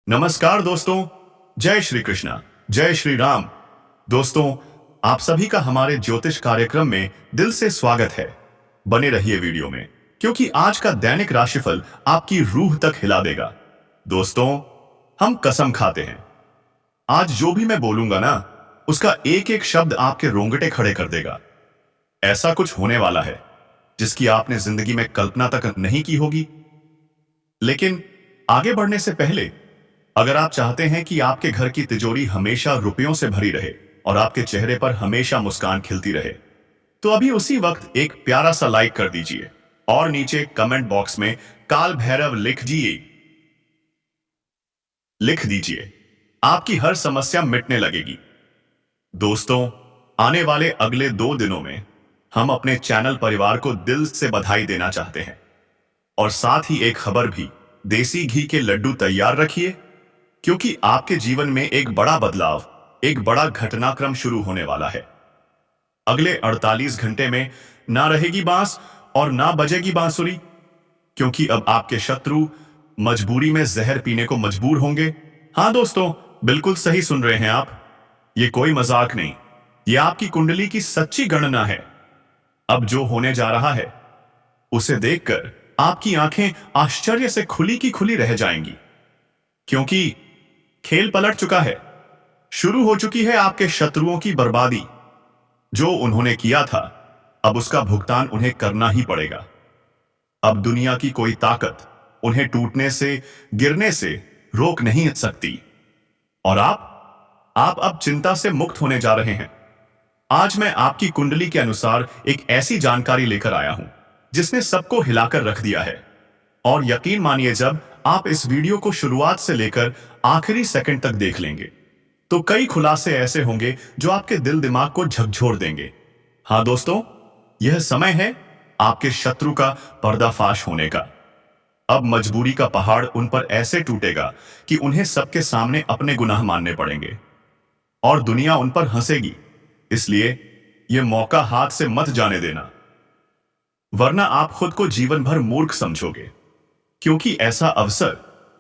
नमस्कार दोस्तों। जय श्री कृष्णा, जय श्री राम। दोस्तों, आप सभी का हमारे ज्योतिष कार्यक्रम में दिल से स्वागत है। बने रहिए वीडियो में, क्योंकि आज का दैनिक राशिफल आपकी रूह तक हिला देगा। दोस्तों, हम कसम खाते हैं, आज जो भी मैं बोलूंगा ना, उसका एक एक शब्द आपके रोंगटे खड़े कर देगा। ऐसा कुछ होने वाला है जिसकी आपने जिंदगी में कल्पना तक नहीं की होगी। लेकिन आगे बढ़ने से पहले, अगर आप चाहते हैं कि आपके घर की तिजोरी हमेशा रुपयों से भरी रहे और आपके चेहरे पर हमेशा मुस्कान खिलती रहे, तो अभी उसी वक्त एक प्यारा सा लाइक कर दीजिए और नीचे कमेंट बॉक्स में काल भैरव लिख दीजिए। आपकी हर समस्या मिटने लगेगी। दोस्तों, आने वाले अगले 2 दिनों में हम अपने चैनल परिवार को दिल से बधाई देना चाहते हैं और साथ ही एक खबर भी। देसी घी के लड्डू तैयार रखिए, क्योंकि आपके जीवन में एक बड़ा बदलाव, एक बड़ा घटनाक्रम शुरू होने वाला है। अगले 48 घंटे में ना रहेगी बांस और ना बजेगी बांसुरी, क्योंकि अब आपके शत्रु मजबूरी में जहर पीने को मजबूर होंगे। हाँ दोस्तों, बिल्कुल सही सुन रहे हैं आप। ये कोई मजाक नहीं, ये आपकी कुंडली की सच्ची गणना है। अब जो होने जा रहा है, उसे देखकर आपकी आंखें आश्चर्य से खुली की खुली रह जाएंगी, क्योंकि खेल पलट चुका है। शुरू हो चुकी है आपके शत्रुओं की बर्बादी। जो उन्होंने किया था, अब उसका भुगतान उन्हें करना ही पड़ेगा। अब दुनिया की कोई ताकत उन्हें टूटने से, गिरने से रोक नहीं सकती। और आप अब चिंता से मुक्त होने जा रहे हैं। आज मैं आपकी कुंडली के अनुसार एक ऐसी जानकारी लेकर आया हूं जिसने सबको हिलाकर रख दिया है। और यकीन मानिए, जब आप इस वीडियो को शुरुआत से लेकर आखिरी सेकंड तक देख लेंगे, तो कई खुलासे ऐसे होंगे जो आपके दिल दिमाग को झकझोर देंगे। हाँ दोस्तों, यह समय है आपके शत्रु का पर्दाफाश होने का। अब मजबूरी का पहाड़ उन पर ऐसे टूटेगा कि उन्हें सबके सामने अपने गुनाह मानने पड़ेंगे और दुनिया उन पर हंसेगी। इसलिए यह मौका हाथ से मत जाने देना, वरना आप खुद को जीवन भर मूर्ख समझोगे, क्योंकि ऐसा अवसर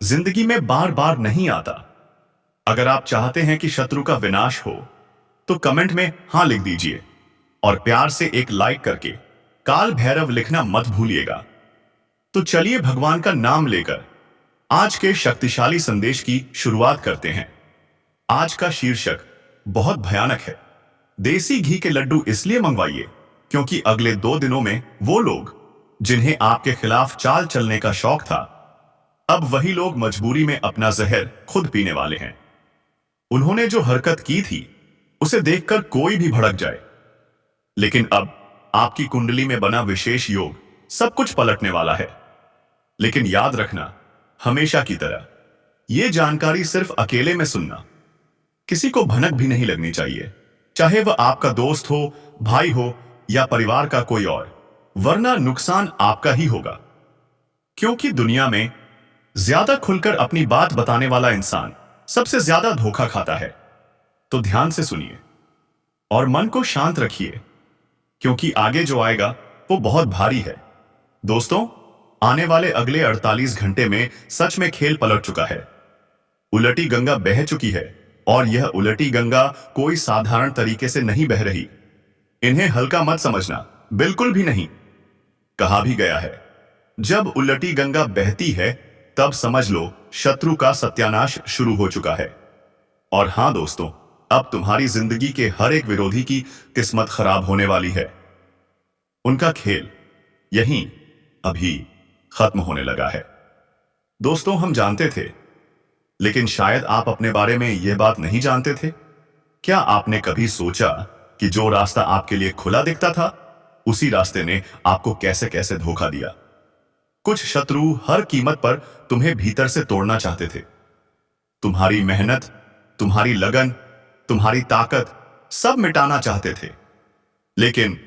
जिंदगी में बार बार नहीं आता। अगर आप चाहते हैं कि शत्रु का विनाश हो, तो कमेंट में हां लिख दीजिए और प्यार से एक लाइक करके काल भैरव लिखना मत भूलिएगा। तो चलिए भगवान का नाम लेकर आज के शक्तिशाली संदेश की शुरुआत करते हैं। आज का शीर्षक बहुत भयानक है। देसी घी के लड्डू इसलिए मंगवाइए क्योंकि अगले 2 दिनों में वो लोग जिन्हें आपके खिलाफ चाल चलने का शौक था, अब वही लोग मजबूरी में अपना जहर खुद पीने वाले हैं। उन्होंने जो हरकत की थी, उसे देखकर कोई भी भड़क जाए। लेकिन अब आपकी कुंडली में बना विशेष योग सब कुछ पलटने वाला है। लेकिन याद रखना, हमेशा की तरह यह जानकारी सिर्फ अकेले में सुनना। किसी को भनक भी नहीं लगनी चाहिए, चाहे वह आपका दोस्त हो, भाई हो या परिवार का कोई और, वरना नुकसान आपका ही होगा। क्योंकि दुनिया में ज्यादा खुलकर अपनी बात बताने वाला इंसान सबसे ज्यादा धोखा खाता है। तो ध्यान से सुनिए और मन को शांत रखिए, क्योंकि आगे जो आएगा वो बहुत भारी है। दोस्तों, आने वाले अगले 48 घंटे में सच में खेल पलट चुका है। उलटी गंगा बह चुकी है, और यह उलटी गंगा कोई साधारण तरीके से नहीं बह रही। इन्हें हल्का मत समझना, बिल्कुल भी नहीं। कहा भी गया है, जब उलटी गंगा बहती है, तब समझ लो शत्रु का सत्यानाश शुरू हो चुका है। और हां दोस्तों, अब तुम्हारी जिंदगी के हर एक विरोधी की किस्मत खराब होने वाली है। उनका खेल यहीं अभी खत्म होने लगा है। दोस्तों, हम जानते थे, लेकिन शायद आप अपने बारे में यह बात नहीं जानते थे। क्या आपने कभी सोचा कि जो रास्ता आपके लिए खुला दिखता था, उसी रास्ते ने आपको कैसे कैसे धोखा दिया? कुछ शत्रु हर कीमत पर तुम्हें भीतर से तोड़ना चाहते थे। तुम्हारी मेहनत, तुम्हारी लगन, तुम्हारी ताकत सब मिटाना चाहते थे। लेकिन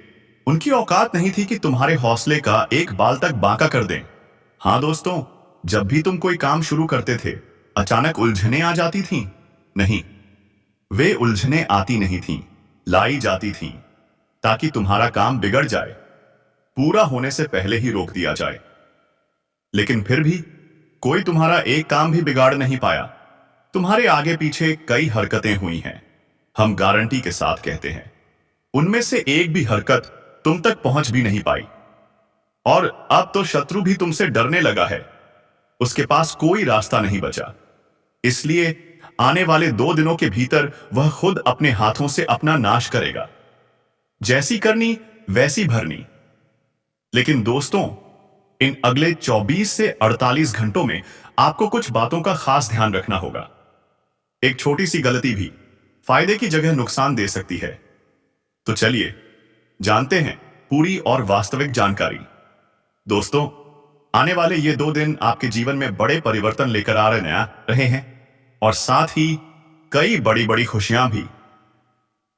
उनकी औकात नहीं थी कि तुम्हारे हौसले का एक बाल तक बांका कर दें। हां दोस्तों, जब भी तुम कोई काम शुरू करते थे, अचानक उलझने आ जाती थीं। नहीं, वे उलझने आती नहीं थीं, लाई जाती थीं, ताकि तुम्हारा काम बिगड़ जाए, पूरा होने से पहले ही रोक दिया जाए। लेकिन फिर भी कोई तुम्हारा एक काम भी बिगाड़ नहीं पाया, तुम्हारे आगे पीछे कई हरकतें हुई हैं, हम गारंटी के साथ कहते हैं उनमें से एक भी हरकत तुम तक पहुंच भी नहीं पाई। और अब तो शत्रु भी तुमसे डरने लगा है, उसके पास कोई रास्ता नहीं बचा। इसलिए आने वाले 2 दिनों के भीतर वह खुद अपने हाथों से अपना नाश करेगा। जैसी करनी वैसी भरनी। लेकिन दोस्तों, इन अगले 24 से 48 घंटों में आपको कुछ बातों का खास ध्यान रखना होगा। एक छोटी सी गलती भी फायदे की जगह नुकसान दे सकती है। तो चलिए जानते हैं पूरी और वास्तविक जानकारी। दोस्तों, आने वाले ये 2 दिन आपके जीवन में बड़े परिवर्तन लेकर आ रहे हैं और साथ ही कई बड़ी बड़ी खुशियां भी।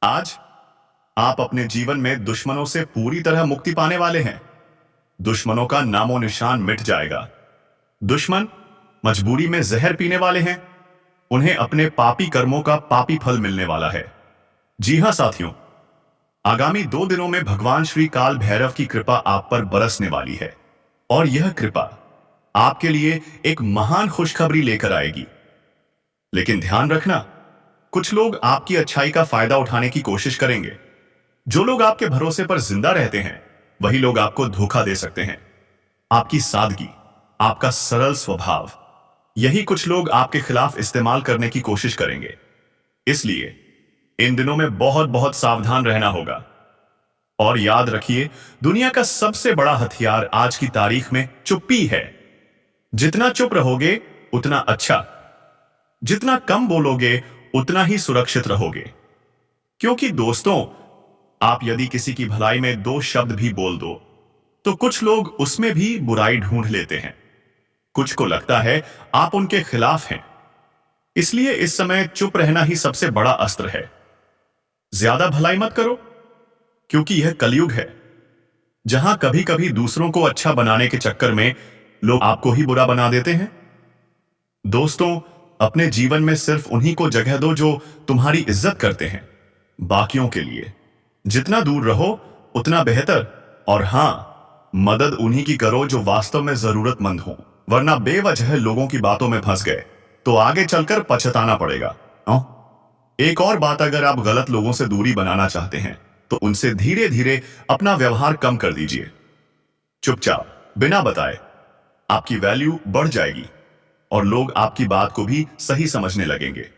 आज आप अपने जीवन में दुश्मनों से पूरी तरह मुक्ति पाने वाले हैं। दुश्मनों का नामो निशान मिट जाएगा। दुश्मन मजबूरी में जहर पीने वाले हैं, उन्हें अपने पापी कर्मों का पापी फल मिलने वाला है। जी हां साथियों, आगामी 2 दिनों में भगवान श्री काल भैरव की कृपा आप पर बरसने वाली है और यह कृपा आपके लिए एक महान खुशखबरी लेकर आएगी। लेकिन ध्यान रखना, कुछ लोग आपकी अच्छाई का फायदा उठाने की कोशिश करेंगे। जो लोग आपके भरोसे पर जिंदा रहते हैं वही लोग आपको धोखा दे सकते हैं। आपकी सादगी, आपका सरल स्वभाव, यही कुछ लोग आपके खिलाफ इस्तेमाल करने की कोशिश करेंगे। इसलिए इन दिनों में बहुत बहुत सावधान रहना होगा। और याद रखिए, दुनिया का सबसे बड़ा हथियार आज की तारीख में चुप्पी है। जितना चुप रहोगे उतना अच्छा, जितना कम बोलोगे उतना ही सुरक्षित रहोगे। क्योंकि दोस्तों, आप यदि किसी की भलाई में 2 शब्द भी बोल दो तो कुछ लोग उसमें भी बुराई ढूंढ लेते हैं। कुछ को लगता है आप उनके खिलाफ हैं। इसलिए इस समय चुप रहना ही सबसे बड़ा अस्त्र है। ज्यादा भलाई मत करो, क्योंकि यह कलयुग है जहां कभी कभी दूसरों को अच्छा बनाने के चक्कर में लोग आपको ही बुरा बना देते हैं। दोस्तों, अपने जीवन में सिर्फ उन्हीं को जगह दो जो तुम्हारी इज्जत करते हैं। बाकियों के लिए जितना दूर रहो उतना बेहतर। और हां, मदद उन्हीं की करो जो वास्तव में जरूरतमंद हो, वरना बेवजह लोगों की बातों में फंस गए तो आगे चलकर पछताना पड़ेगा। एक और बात, अगर आप गलत लोगों से दूरी बनाना चाहते हैं तो उनसे धीरे धीरे अपना व्यवहार कम कर दीजिए। चुपचाप बिना बताए आपकी वैल्यू बढ़ जाएगी और लोग आपकी बात को भी सही समझने लगेंगे।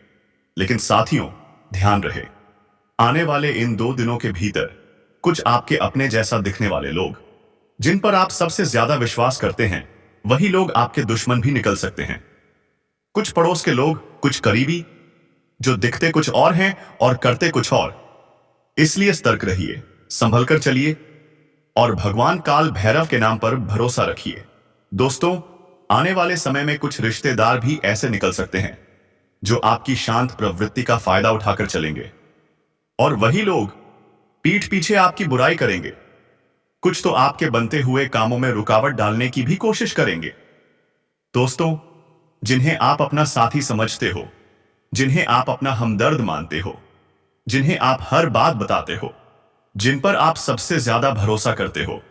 लेकिन साथियों, ध्यान रहे, आने वाले इन 2 दिनों के भीतर कुछ आपके अपने जैसा दिखने वाले लोग, जिन पर आप सबसे ज्यादा विश्वास करते हैं, वही लोग आपके दुश्मन भी निकल सकते हैं। कुछ पड़ोस के लोग, कुछ करीबी, जो दिखते कुछ और हैं और करते कुछ और। इसलिए सतर्क रहिए, संभलकर चलिए और भगवान काल भैरव के नाम पर भरोसा रखिए। दोस्तों, आने वाले समय में कुछ रिश्तेदार भी ऐसे निकल सकते हैं जो आपकी शांत प्रवृत्ति का फायदा उठाकर चलेंगे और वही लोग पीठ पीछे आपकी बुराई करेंगे। कुछ तो आपके बनते हुए कामों में रुकावट डालने की भी कोशिश करेंगे। दोस्तों, जिन्हें आप अपना साथी समझते हो, जिन्हें आप अपना हमदर्द मानते हो, जिन्हें आप हर बात बताते हो, जिन पर आप सबसे ज्यादा भरोसा करते हो,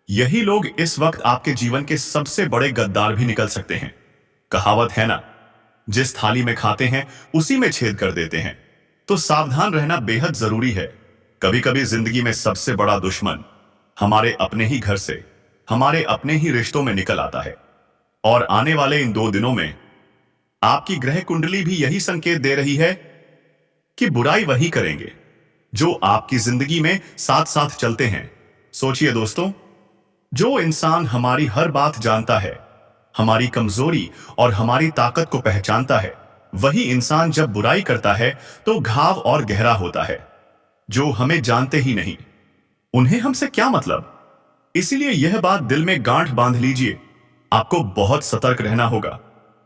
यही लोग इस वक्त आपके जीवन के सबसे बड़े गद्दार भी निकल सकते हैं। कहावत है ना, जिस थाली में खाते हैं उसी में छेद कर देते हैं। तो सावधान रहना बेहद जरूरी है। कभी कभी जिंदगी में सबसे बड़ा दुश्मन हमारे अपने ही घर से, हमारे अपने ही रिश्तों में निकल आता है। और आने वाले इन 2 दिनों में आपकी ग्रह कुंडली भी यही संकेत दे रही है कि बुराई वही करेंगे जो आपकी जिंदगी में साथ साथ चलते हैं। सोचिए दोस्तों, जो इंसान हमारी हर बात जानता है, हमारी कमजोरी और हमारी ताकत को पहचानता है, वही इंसान जब बुराई करता है तो घाव और गहरा होता है। जो हमें जानते ही नहीं, उन्हें हमसे क्या मतलब। इसीलिए यह बात दिल में गांठ बांध लीजिए, आपको बहुत सतर्क रहना होगा,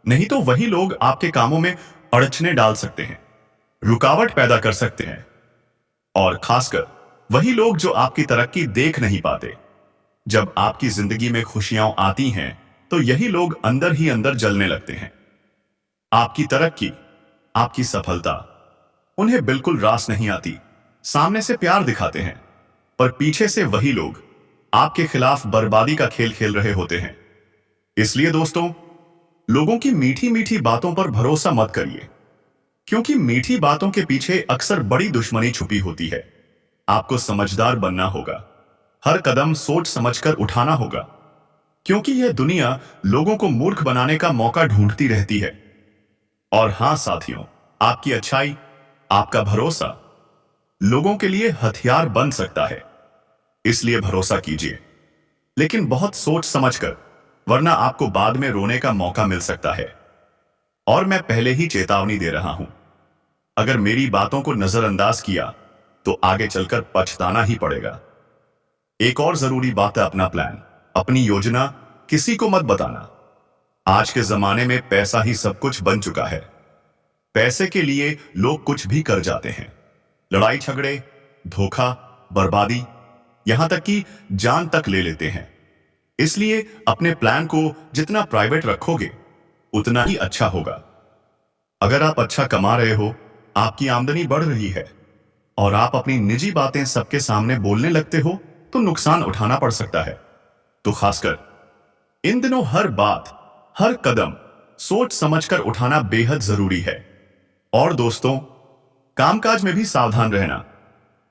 नहीं तो वही लोग आपके कामों में अड़चने डाल सकते हैं, रुकावट पैदा कर सकते हैं। और खासकर वही लोग जो आपकी तरक्की देख नहीं पाते। जब आपकी जिंदगी में खुशियां आती हैं तो यही लोग अंदर ही अंदर जलने लगते हैं। आपकी तरक्की, आपकी सफलता उन्हें बिल्कुल रास नहीं आती। सामने से प्यार दिखाते हैं पर पीछे से वही लोग आपके खिलाफ बर्बादी का खेल खेल रहे होते हैं। इसलिए दोस्तों, लोगों की मीठी मीठी बातों पर भरोसा मत करिए। क्योंकि मीठी बातों के पीछे अक्सर बड़ी दुश्मनी छुपी होती है। आपको समझदार बनना होगा, हर कदम सोच समझकर उठाना होगा, क्योंकि यह दुनिया लोगों को मूर्ख बनाने का मौका ढूंढती रहती है। और हां साथियों, आपकी अच्छाई, आपका भरोसा लोगों के लिए हथियार बन सकता है। इसलिए भरोसा कीजिए, लेकिन बहुत सोच समझकर, वरना आपको बाद में रोने का मौका मिल सकता है। और मैं पहले ही चेतावनी दे रहा हूं, अगर मेरी बातों को नजरअंदाज किया तो आगे चलकर पछताना ही पड़ेगा। एक और जरूरी बात है, अपना प्लान, अपनी योजना किसी को मत बताना। आज के जमाने में पैसा ही सब कुछ बन चुका है। पैसे के लिए लोग कुछ भी कर जाते हैं। लड़ाई झगड़े, धोखा, बर्बादी, यहां तक कि जान तक ले लेते हैं। इसलिए अपने प्लान को जितना प्राइवेट रखोगे उतना ही अच्छा होगा। अगर आप अच्छा कमा रहे हो, आपकी आमदनी बढ़ रही है और आप अपनी निजी बातें सबके सामने बोलने लगते हो, तो नुकसान उठाना पड़ सकता है। तो खासकर इन दिनों हर बात, हर कदम सोच समझकर उठाना बेहद जरूरी है। और दोस्तों, कामकाज में भी सावधान रहना।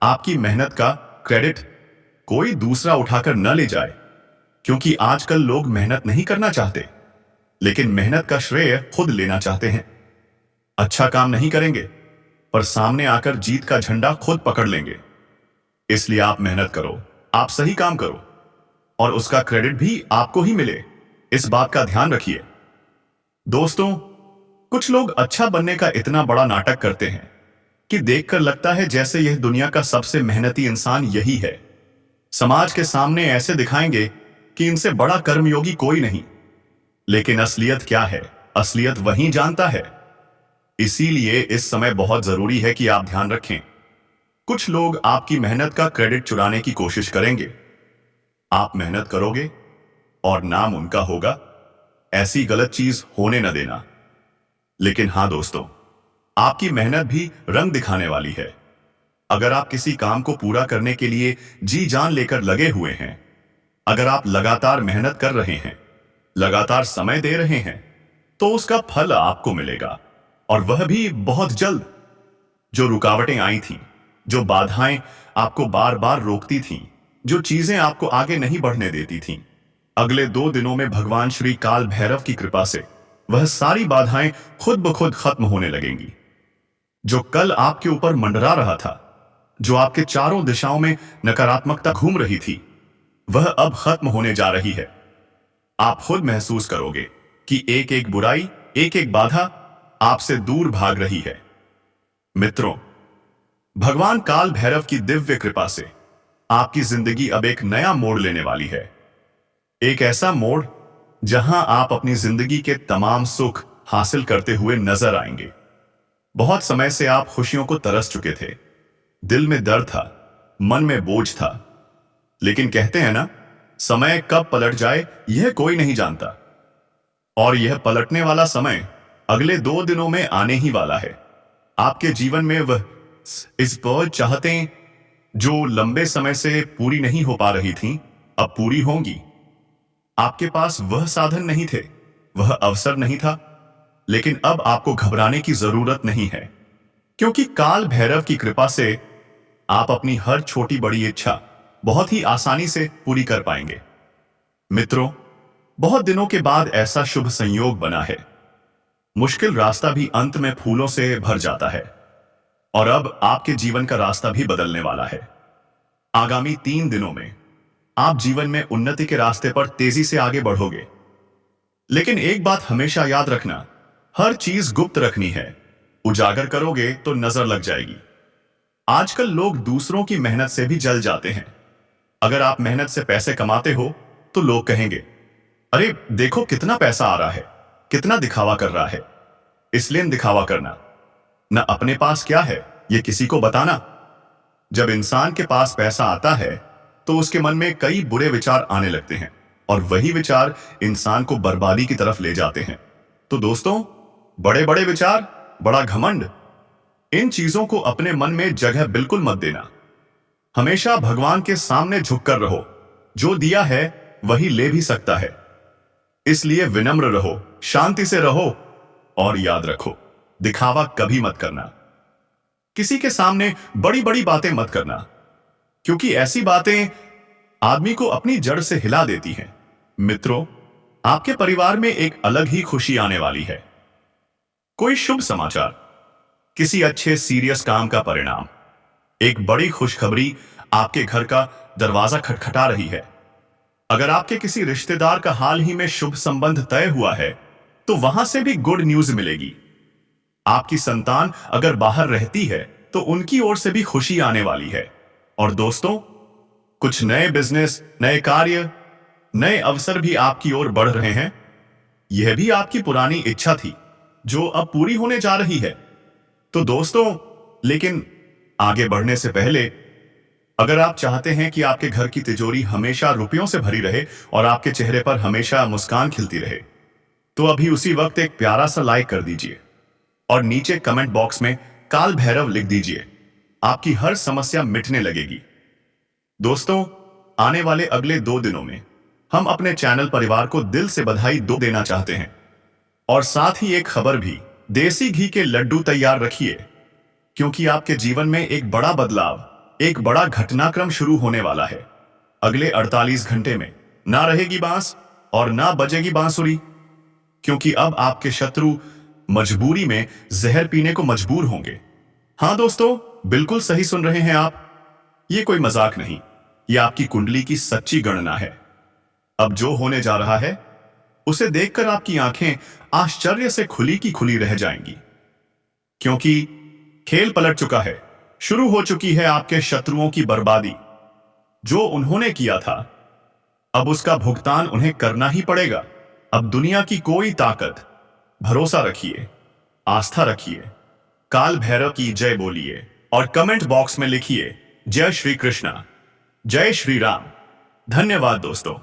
आपकी मेहनत का क्रेडिट कोई दूसरा उठाकर न ले जाए, क्योंकि आजकल लोग मेहनत नहीं करना चाहते, लेकिन मेहनत का श्रेय खुद लेना चाहते हैं। अच्छा काम नहीं करेंगे, पर सामने आकर जीत का झंडा खुद पकड़ लेंगे। इसलिए आप मेहनत करो, आप सही काम करो, और उसका क्रेडिट भी आपको ही मिले, इस बात का ध्यान रखिए। दोस्तों, कुछ लोग अच्छा बनने का इतना बड़ा नाटक करते हैं कि देखकर लगता है जैसे यह दुनिया का सबसे मेहनती इंसान यही है। समाज के सामने ऐसे दिखाएंगे कि इनसे बड़ा कर्मयोगी कोई नहीं। लेकिन असलियत क्या है, असलियत वही जानता है। इसीलिए इस समय बहुत जरूरी है कि आप ध्यान रखें। कुछ लोग आपकी मेहनत का क्रेडिट चुराने की कोशिश करेंगे। आप मेहनत करोगे और नाम उनका होगा, ऐसी गलत चीज होने न देना। लेकिन हां दोस्तों, आपकी मेहनत भी रंग दिखाने वाली है। अगर आप किसी काम को पूरा करने के लिए जी जान लेकर लगे हुए हैं, अगर आप लगातार मेहनत कर रहे हैं, लगातार समय दे रहे हैं, तो उसका फल आपको मिलेगा, और वह भी बहुत जल्द। जो रुकावटें आई थीं, जो बाधाएं आपको बार बार रोकती थीं, जो चीजें आपको आगे नहीं बढ़ने देती थीं, अगले 2 दिनों में भगवान श्री काल भैरव की कृपा से वह सारी बाधाएं खुद ब खुद खत्म होने लगेंगी। जो कल आपके ऊपर मंडरा रहा था, जो आपके चारों दिशाओं में नकारात्मकता घूम रही थी, वह अब खत्म होने जा रही है। आप खुद महसूस करोगे कि एक एक बुराई, एक एक बाधा आपसे दूर भाग रही है। मित्रों, भगवान काल भैरव की दिव्य कृपा से आपकी जिंदगी अब एक नया मोड़ लेने वाली है। एक ऐसा मोड़ जहां आप अपनी जिंदगी के तमाम सुख हासिल करते हुए नजर आएंगे। बहुत समय से आप खुशियों को तरस चुके थे, दिल में दर्द था, मन में बोझ था, लेकिन कहते हैं ना, समय कब पलट जाए यह कोई नहीं जानता। और यह पलटने वाला समय अगले 2 दिनों में आने ही वाला है। आपके जीवन में वह इस पर चाहतें जो लंबे समय से पूरी नहीं हो पा रही थीं, अब पूरी होंगी। आपके पास वह साधन नहीं थे, वह अवसर नहीं था, लेकिन अब आपको घबराने की जरूरत नहीं है, क्योंकि काल भैरव की कृपा से आप अपनी हर छोटी बड़ी इच्छा बहुत ही आसानी से पूरी कर पाएंगे। मित्रों, बहुत दिनों के बाद ऐसा शुभ संयोग बना है। मुश्किल रास्ता भी अंत में फूलों से भर जाता है, और अब आपके जीवन का रास्ता भी बदलने वाला है। आगामी 3 दिनों में आप जीवन में उन्नति के रास्ते पर तेजी से आगे बढ़ोगे। लेकिन एक बात हमेशा याद रखना, हर चीज गुप्त रखनी है। उजागर करोगे तो नजर लग जाएगी। आजकल लोग दूसरों की मेहनत से भी जल जाते हैं। अगर आप मेहनत से पैसे कमाते हो तो लोग कहेंगे, अरे देखो कितना पैसा आ रहा है, कितना दिखावा कर रहा है। इसलिए दिखावा करना, न अपने पास क्या है ये किसी को बताना। जब इंसान के पास पैसा आता है तो उसके मन में कई बुरे विचार आने लगते हैं, और वही विचार इंसान को बर्बादी की तरफ ले जाते हैं। तो दोस्तों, बड़े बड़े विचार, बड़ा घमंड, इन चीजों को अपने मन में जगह बिल्कुल मत देना। हमेशा भगवान के सामने झुककर रहो। जो दिया है वही ले भी सकता है। इसलिए विनम्र रहो, शांति से रहो, और याद रखो, दिखावा कभी मत करना। किसी के सामने बड़ी बड़ी बातें मत करना, क्योंकि ऐसी बातें आदमी को अपनी जड़ से हिला देती हैं। मित्रों, आपके परिवार में एक अलग ही खुशी आने वाली है। कोई शुभ समाचार, किसी अच्छे सीरियस काम का परिणाम, एक बड़ी खुशखबरी आपके घर का दरवाजा खटखटा रही है। अगर आपके किसी रिश्तेदार का हाल ही में शुभ संबंध तय हुआ है, तो वहां से भी गुड न्यूज मिलेगी। आपकी संतान अगर बाहर रहती है, तो उनकी ओर से भी खुशी आने वाली है। और दोस्तों, कुछ नए बिजनेस, नए कार्य, नए अवसर भी आपकी ओर बढ़ रहे हैं। यह भी आपकी पुरानी इच्छा थी, जो अब पूरी होने जा रही है। तो दोस्तों, लेकिन आगे बढ़ने से पहले, अगर आप चाहते हैं कि आपके घर की तिजोरी हमेशा रुपयों से भरी रहे और आपके चेहरे पर हमेशा मुस्कान खिलती रहे, तो अभी उसी वक्त एक प्यारा सा लाइक कर दीजिए और नीचे कमेंट बॉक्स में काल भैरव लिख दीजिए। आपकी हर समस्या मिटने लगेगी। दोस्तों, आने वाले अगले 2 दिनों में हम अपने चैनल परिवार को दिल से बधाई देना चाहते हैं, और साथ ही एक खबर भी, देसी घी के लड्डू तैयार रखिए, क्योंकि आपके जीवन में एक बड़ा बदलाव, एक बड़ा घटनाक्रम शुरू होने वाला है। अगले 48 घंटे में ना रहेगी बांस और ना बजेगी बांसुरी, क्योंकि अब आपके शत्रु मजबूरी में जहर पीने को मजबूर होंगे। हाँ दोस्तों, बिल्कुल सही सुन रहे हैं आप। ये कोई मजाक नहीं, ये आपकी कुंडली की सच्ची गणना है। अब जो होने जा रहा है, उसे देखकर आपकी आंखें आश्चर्य से खुली की खुली रह जाएंगी, क्योंकि खेल पलट चुका है। शुरू हो चुकी है आपके शत्रुओं की बर्बादी। जो उन्होंने किया था, अब उसका भुगतान उन्हें करना ही पड़ेगा। अब दुनिया की कोई ताकत, भरोसा रखिए, आस्था रखिए, काल भैरव की जय बोलिए और कमेंट बॉक्स में लिखिए जय श्री कृष्णा, जय श्री राम। धन्यवाद दोस्तों।